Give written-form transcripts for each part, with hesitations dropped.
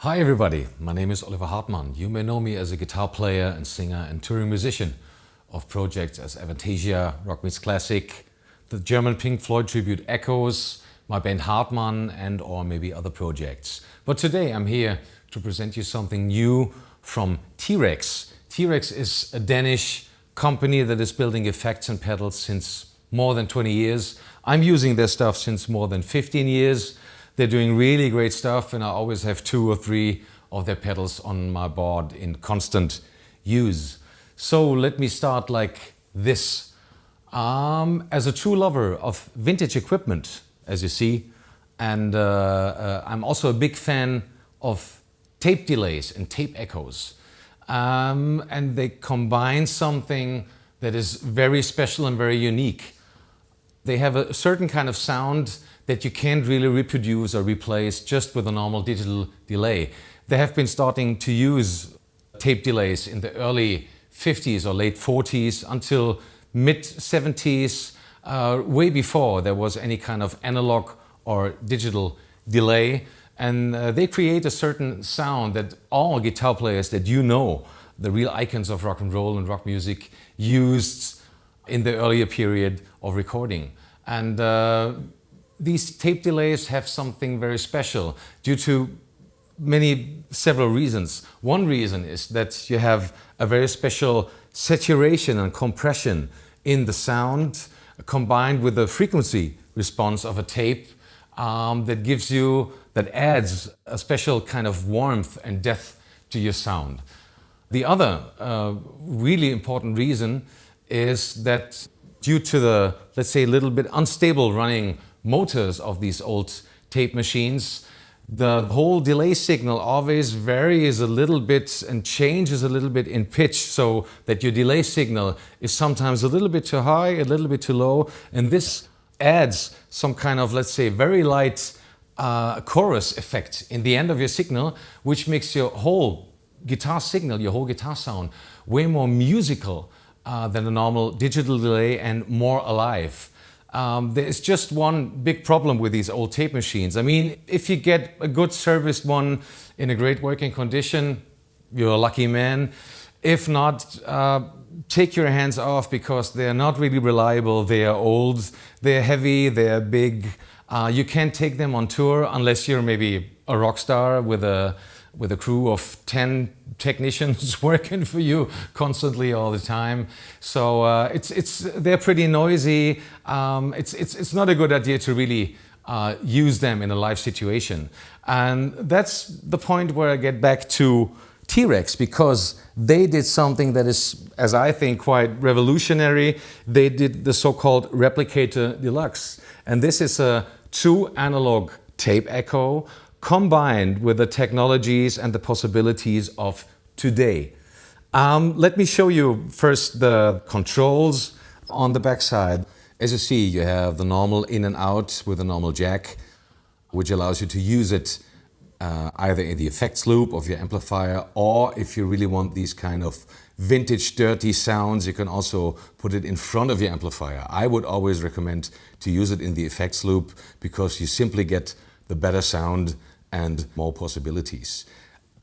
Hi everybody, my name is Oliver Hartmann. You may know me as a guitar player and singer and touring musician of projects as Avantasia, Rock Meets Classic, the German Pink Floyd tribute Echoes, my band Hartmann, and or maybe other projects. But today I'm here to present you something new from T-Rex. T-Rex is a Danish company that is building effects and pedals since more than 20 years. I'm using their stuff since more than 15 years. They're doing really great stuff, and I always have 2 or 3 of their pedals on my board in constant use. So let me start like this. As a true lover of vintage equipment, as you see, and I'm also a big fan of tape delays and tape echoes. And they combine something that is very special and very unique. They have a certain kind of sound that you can't really reproduce or replace just with a normal digital delay. They have been starting to use tape delays in the early 50s or late 40s until mid 70s, way before there was any kind of analog or digital delay. And they create a certain sound that all guitar players that you know, the real icons of rock and roll and rock music, used in the earlier period of recording. And these tape delays have something very special due to several reasons. One reason is that you have a very special saturation and compression in the sound combined with the frequency response of a tape that adds a special kind of warmth and depth to your sound. The other really important reason is that due to the, let's say, a little bit unstable running motors of these old tape machines, the whole delay signal always varies a little bit and changes a little bit in pitch, so that your delay signal is sometimes a little bit too high, a little bit too low, and this adds some kind of, let's say, very light chorus effect in the end of your signal, which makes your whole guitar signal, your whole guitar sound, way more musical than a normal digital delay and more alive. There is just one big problem with these old tape machines. I mean, if you get a good serviced one in a great working condition, you're a lucky man. If not, take your hands off, because they're not really reliable. They are old, they're heavy, they're big. You can't take them on tour unless you're maybe a rock star with a crew of 10 technicians working for you constantly all the time. So they're pretty noisy. It's not a good idea to really use them in a live situation. And that's the point where I get back to T-Rex, because they did something that is, as I think, quite revolutionary. They did the so-called Replicator D'Luxe. And this is a true analog tape echo combined with the technologies and the possibilities of today. Let me show you first the controls on the backside. As you see, you have the normal in and out with a normal jack, which allows you to use it either in the effects loop of your amplifier, or if you really want these kind of vintage dirty sounds, you can also put it in front of your amplifier. I would always recommend to use it in the effects loop, because you simply get the better sound and more possibilities.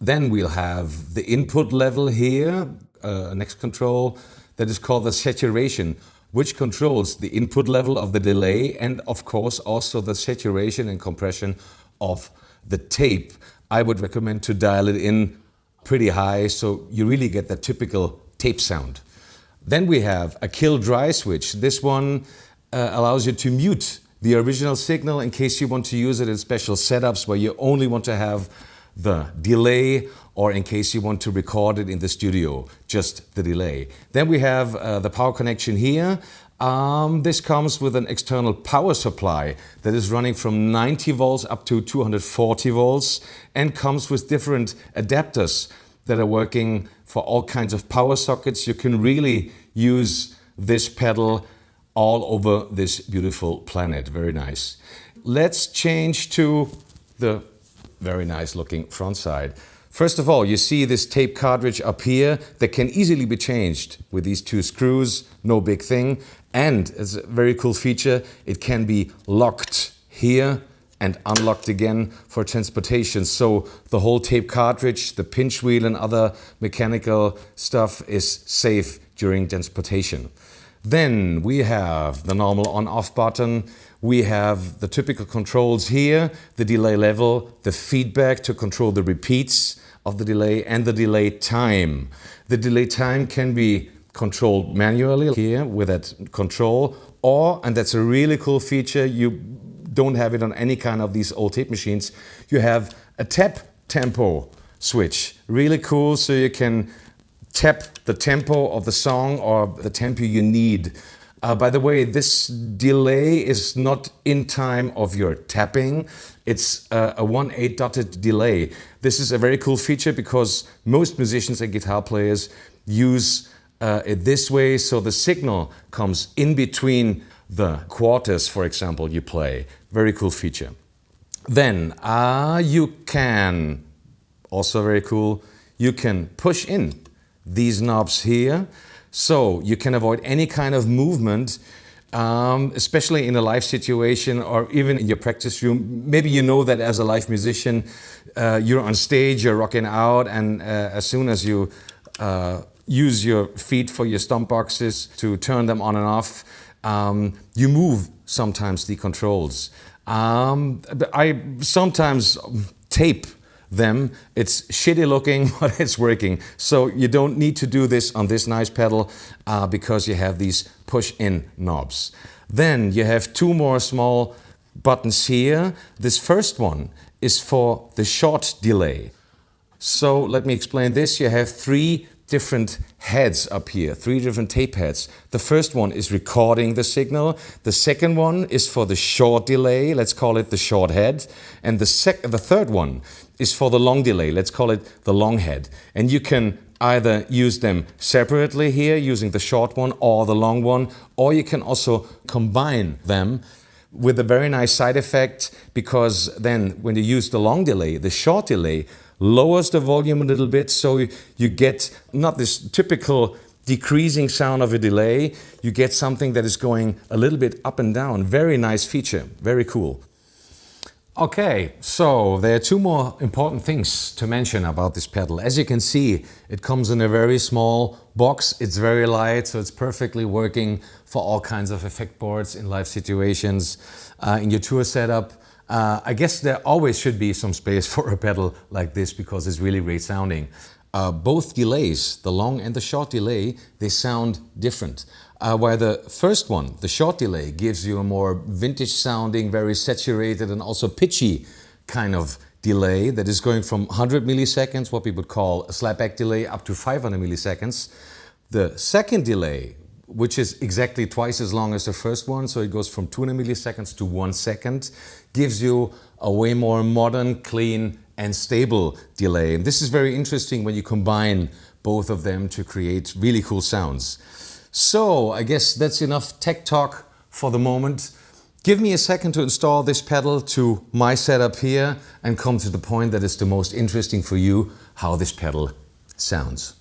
Then we'll have the input level here, next control, that is called the saturation, which controls the input level of the delay and of course also the saturation and compression of the tape. I would recommend to dial it in pretty high, so you really get the typical tape sound. Then we have a kill dry switch. This one allows you to mute the original signal in case you want to use it in special setups where you only want to have the delay, or in case you want to record it in the studio, just the delay. Then we have the power connection here. This comes with an external power supply that is running from 90 volts up to 240 volts and comes with different adapters that are working for all kinds of power sockets. You can really use this pedal all over this beautiful planet. Very nice. Let's change to the very nice looking front side. First of all, you see this tape cartridge up here that can easily be changed with these 2 screws, no big thing. And it's a very cool feature, it can be locked here and unlocked again for transportation. So the whole tape cartridge, the pinch wheel and other mechanical stuff is safe during transportation. Then we have the normal on-off button. We have the typical controls here, the delay level, the feedback to control the repeats of the delay, and the delay time. The delay time can be controlled manually here with that control, or, and that's a really cool feature, you don't have it on any kind of these old tape machines, you have a tap tempo switch. Really cool, so you can tap the tempo of the song or the tempo you need. By the way, this delay is not in time of your tapping. It's a 1/8 dotted delay. This is a very cool feature because most musicians and guitar players use it this way, so the signal comes in between the quarters, for example, you play. Very cool feature. Then you can, also very cool, you can push in these knobs here, so you can avoid any kind of movement, especially in a live situation or even in your practice room. Maybe you know that as a live musician, you're on stage, you're rocking out, and as soon as you use your feet for your stomp boxes to turn them on and off, you move sometimes the controls. I sometimes tape them. It's shitty looking, but it's working. So you don't need to do this on this nice pedal because you have these push-in knobs. Then you have two more small buttons here. This first one is for the short delay. So let me explain this. You have three different heads up here, three different tape heads. The first one is recording the signal. The second one is for the short delay. Let's call it the short head. And the third one is for the long delay. Let's call it the long head. And you can either use them separately here, using the short one or the long one, or you can also combine them with a very nice side effect, because then when you use the long delay, the short delay lowers the volume a little bit, so you get not this typical decreasing sound of a delay, you get something that is going a little bit up and down. Very nice feature, very cool. Okay, so there are two more important things to mention about this pedal. As you can see, it comes in a very small box, it's very light, so it's perfectly working for all kinds of effect boards in live situations, in your tour setup. I guess there always should be some space for a pedal like this because it's really great sounding. Both delays, the long and the short delay, they sound different. While the first one, the short delay, gives you a more vintage sounding, very saturated and also pitchy kind of delay that is going from 100 milliseconds, what we would call a slapback delay, up to 500 milliseconds. The second delay, which is exactly twice as long as the first one, so it goes from 200 milliseconds to 1 second, gives you a way more modern, clean and stable delay. And this is very interesting when you combine both of them to create really cool sounds. So I guess that's enough tech talk for the moment. Give me a second to install this pedal to my setup here and come to the point that is the most interesting for you, how this pedal sounds.